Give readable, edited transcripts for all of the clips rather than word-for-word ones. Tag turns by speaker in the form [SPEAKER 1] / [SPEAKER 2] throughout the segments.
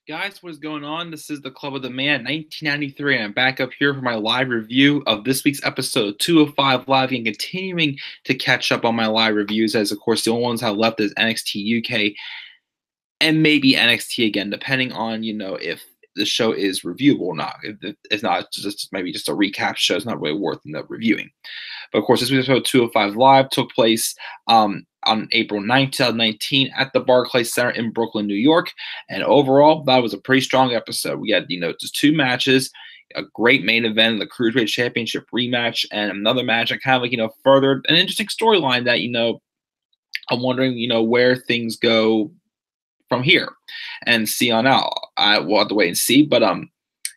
[SPEAKER 1] Guys, what is going on? This is the Club of the Man 1993, and I'm back up here for my live review of this week's episode of 205 Live and continuing to catch up on my live reviews, as of course the only ones I left is NXT UK and maybe NXT again, depending on, if the show is reviewable or not. If it's not, it's just maybe just a recap show. It's not really worth reviewing. But of course, this week's episode 205 Live took place on April 9th, 2019 at the Barclays Center in Brooklyn, New York. And overall, that was a pretty strong episode. We had, just two matches, a great main event, the Cruiserweight Championship rematch, and another match that kind of furthered an interesting storyline that, I'm wondering, where things go from here and see on out. We'll have to wait and see. But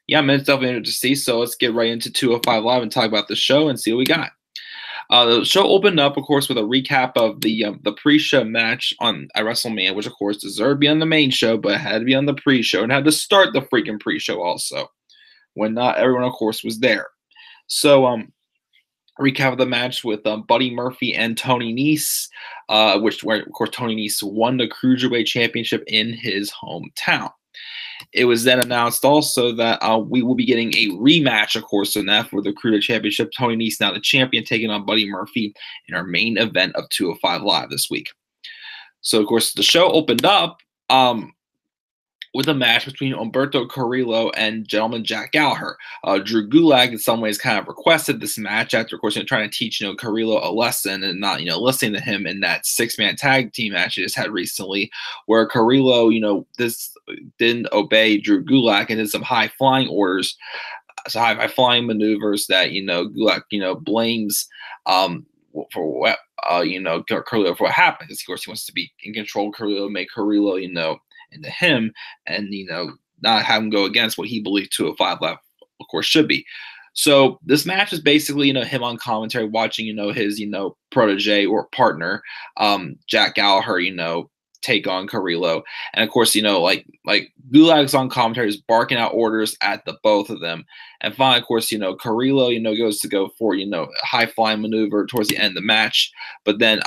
[SPEAKER 1] yeah, I'm definitely interested to see. So let's get right into 205 Live and talk about the show and see what we got. The show opened up, of course, with a recap of the pre-show match at WrestleMania, which, of course, deserved to be on the main show, but had to be on the pre-show and had to start the freaking pre-show also, when not everyone, of course, was there. So, recap of the match with Buddy Murphy and Tony Nese, where, of course, Tony Nese won the Cruiserweight Championship in his hometown. It was then announced also that we will be getting a rematch, of course, in that for the Cruiserweight Championship. Tony Nese, now the champion, taking on Buddy Murphy in our main event of 205 Live this week. So, of course, the show opened up with a match between Humberto Carrillo and gentleman Jack Gallagher. Drew Goulet, in some ways, kind of requested this match after, of course, trying to teach, Carrillo a lesson and not, listening to him in that six-man tag team match he just had recently, where Carrillo, this didn't obey Drew Gulak and did some high-flying orders, so high-flying maneuvers that, Gulak, blames for what, Carrillo for what happened. Of course, he wants to be in control of Carrillo, make Carrillo, into him, and not have him go against what he believed 205 Live, of course, should be. So this match is basically, him on commentary watching, his, protege or partner, Jack Gallagher, take on Carrillo. And of course, like Gulag's on commentary is barking out orders at the both of them. And finally, of course, Carrillo, goes to go for, a high flying maneuver towards the end of the match. But then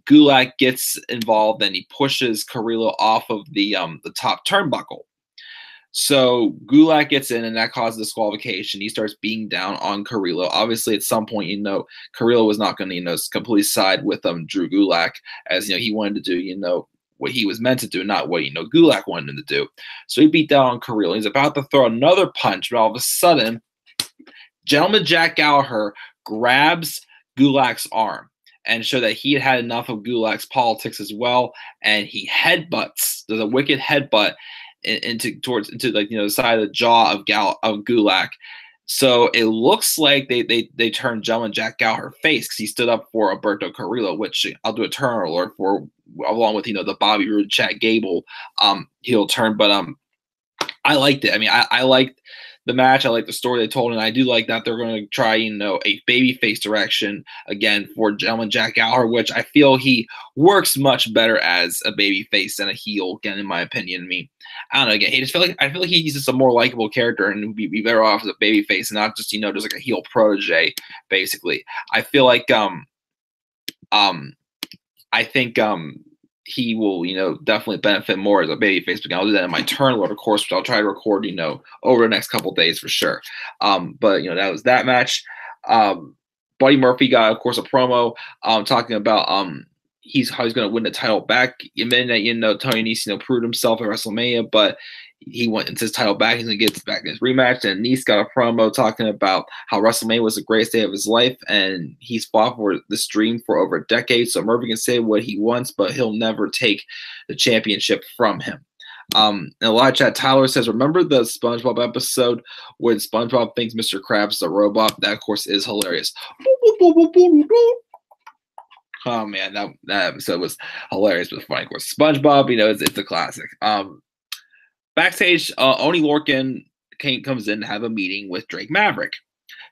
[SPEAKER 1] Gulag gets involved and he pushes Carrillo off of the top turnbuckle. So Gulak gets in, and that causes disqualification. He starts beating down on Carrillo. Obviously, at some point, Carrillo was not going to, completely side with Drew Gulak, as he wanted to do, what he was meant to do, not what Gulak wanted him to do. So he beat down on Carrillo. He's about to throw another punch, but all of a sudden, gentleman Jack Gallagher grabs Gulak's arm and show that he had enough of Gulak's politics as well, and he headbutts. There's a wicked headbutt into the side of the jaw of Gulak. So it looks like they turned gentleman Jack Gallagher face because he stood up for Alberto Carrillo, which I'll do a turn alert for, along with the Bobby Roode Chad Gable heel turn. But I liked it. I mean, I liked the match. I like the story they told, and I do like that they're going to try, a babyface direction again for gentleman Jack Gallagher, which I feel he works much better as a babyface than a heel, again, in my opinion. I don't know. Again, I feel like he's just a more likable character and would be better off as a babyface and not just, just like a heel protege, basically. I feel like I think he will, definitely benefit more as a babyface. But I'll do that in my turn order, of course, which I'll try to record, over the next couple of days for sure. But that was that match. Buddy Murphy got, of course, a promo talking about how he's going to win the title back. Admitting that Tony Nese proved himself at WrestleMania, but he went into his title back. He's going to get back in his rematch. And Nese got a promo talking about how WrestleMania was the greatest day of his life, and he's fought for this dream for over a decade. So Murphy can say what he wants, but he'll never take the championship from him. And a lot of chat, Tyler says, remember the SpongeBob episode when SpongeBob thinks Mr. Krabs is a robot? That, of course, is hilarious. Oh man, that episode was hilarious but funny. Of course, SpongeBob, it's a classic. Backstage, Oney Lorcan comes in to have a meeting with Drake Maverick.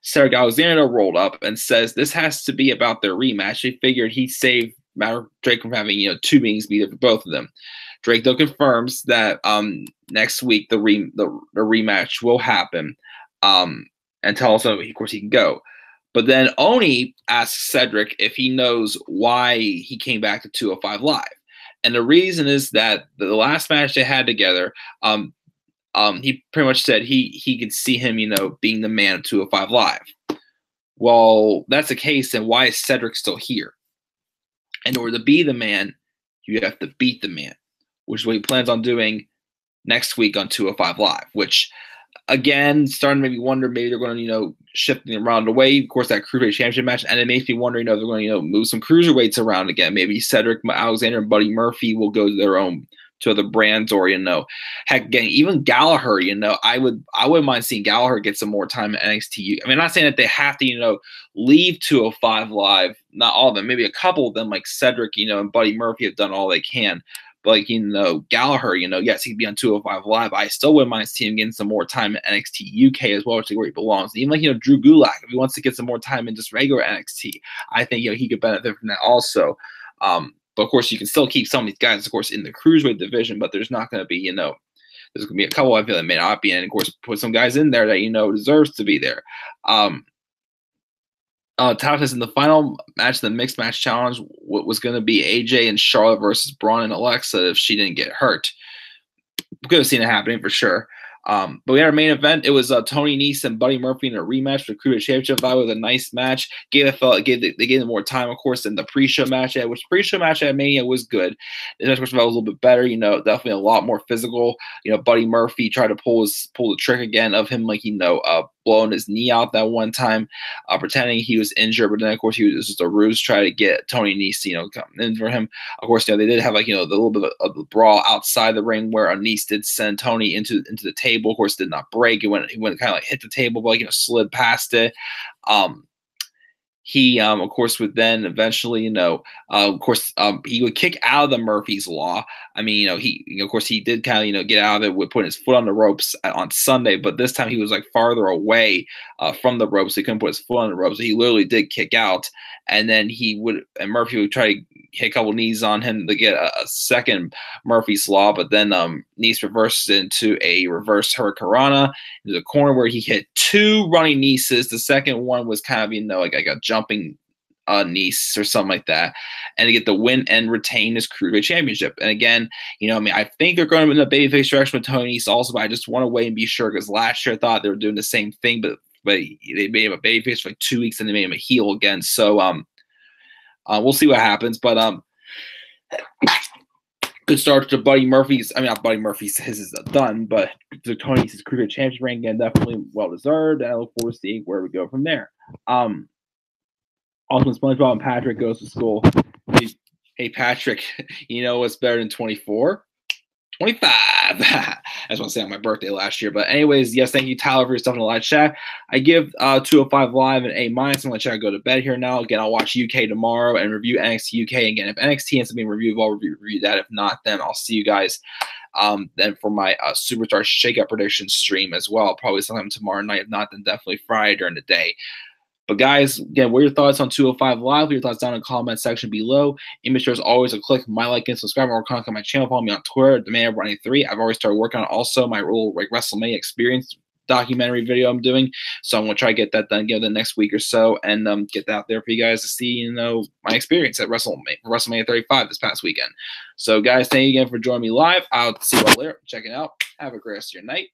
[SPEAKER 1] Cedric Alexander rolled up and says this has to be about their rematch. He figured he'd save Drake from having two meetings be there for both of them. Drake though confirms that next week the rematch will happen, and tells him, of course, he can go. But then Oney asks Cedric if he knows why he came back to 205 Live. And the reason is that the last match they had together, he pretty much said he could see him, being the man of 205 Live. Well, that's the case, then why is Cedric still here? In order to be the man, you have to beat the man, which is what he plans on doing next week on 205 Live, which, again, starting to make me wonder, maybe they're going to, shifting around away. Of course, that Cruiserweight Championship match, and it makes me wonder, they're going to, move some Cruiserweights around again. Maybe Cedric Alexander and Buddy Murphy will go to their own, to other brands, or, heck, again, even Gallagher, I wouldn't mind seeing Gallagher get some more time at NXT. I mean, I'm not saying that they have to, leave 205 Live, not all of them, maybe a couple of them, like Cedric, and Buddy Murphy have done all they can. But, Gallagher, yes, he'd be on 205 Live. I still wouldn't mind seeing him getting some more time at NXT UK as well, which is where he belongs. And even like, Drew Gulak, if he wants to get some more time in just regular NXT, I think, he could benefit from that also. But, of course, you can still keep some of these guys, of course, in the Cruiserweight division, but there's not going to be, there's going to be a couple I feel that may not be, and, of course, put some guys in there that, deserves to be there. Tatas in the final match, the mixed match challenge, what was going to be AJ and Charlotte versus Braun and Alexa if she didn't get hurt. We could have seen it happening for sure. But we had our main event. It was Tony Nese and Buddy Murphy in a rematch for the Cruiserweight Championship. That was a nice match. They gave them more time, of course, than the pre-show match. Which pre-show match at Mania was good. The next match was a little bit better. Definitely a lot more physical. Buddy Murphy tried to pull the trick again of him, like blowing his knee out that one time, pretending he was injured. But then, of course, it was just a ruse to try to get Tony Nese, come in for him. Of course, they did have the little bit of the brawl outside the ring where Nese did send Tony into the table. Of course, did not break. It went kind of like hit the table, but slid past it. He, of course, would then eventually, he would kick out of the Murphy's Law. I mean, of course, he did kind of, get out of it with putting his foot on the ropes on Sunday, but this time he was farther away from the ropes. So he couldn't put his foot on the ropes. So he literally did kick out, and then Murphy would try to hit a couple knees on him to get a second Murphy's Law, but then Nese reversed into a reverse Hurricanrana into the corner where he hit two running Neses. The second one was kind of, like a jumping Nese or something like that, and to get the win and retain his Cruiserweight Championship. And again, I think they're going in the babyface direction with Tony Nese also, but I just want to wait and be sure, because last year I thought they were doing the same thing, but they made him a babyface for 2 weeks and they made him a heel again. So we'll see what happens, but good start to Buddy Murphy's. I mean, not Buddy Murphy's. His is done, but to Tony's Cruiserweight Championship reign again, definitely well deserved. And I look forward to seeing where we go from there. Also, SpongeBob and Patrick goes to school. Hey Patrick, what's better than 24? 25. I just want to say on my birthday last year. But anyways, yes, thank you, Tyler, for your stuff in the live chat. I give 205 Live an A-. I'm going to let you go to bed here now. Again, I'll watch UK tomorrow and review NXT UK. Again, if NXT has something to review, I'll review that. If not, then I'll see you guys then for my Superstar Shakeup prediction stream as well. Probably sometime tomorrow night. If not, then definitely Friday during the day. But guys, again, what are your thoughts on 205 Live? What are your thoughts down in the comment section below? And make sure as always to click my like and subscribe or contact my channel. Follow me on Twitter, TheManOver93. I've already started working on also my little WrestleMania experience documentary video I'm doing. So I'm going to try to get that done again the next week or so and get that out there for you guys to see, my experience at WrestleMania 35 this past weekend. So guys, thank you again for joining me live. I'll see you all later. Check it out. Have a great rest of your night.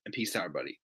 [SPEAKER 1] And peace out, everybody.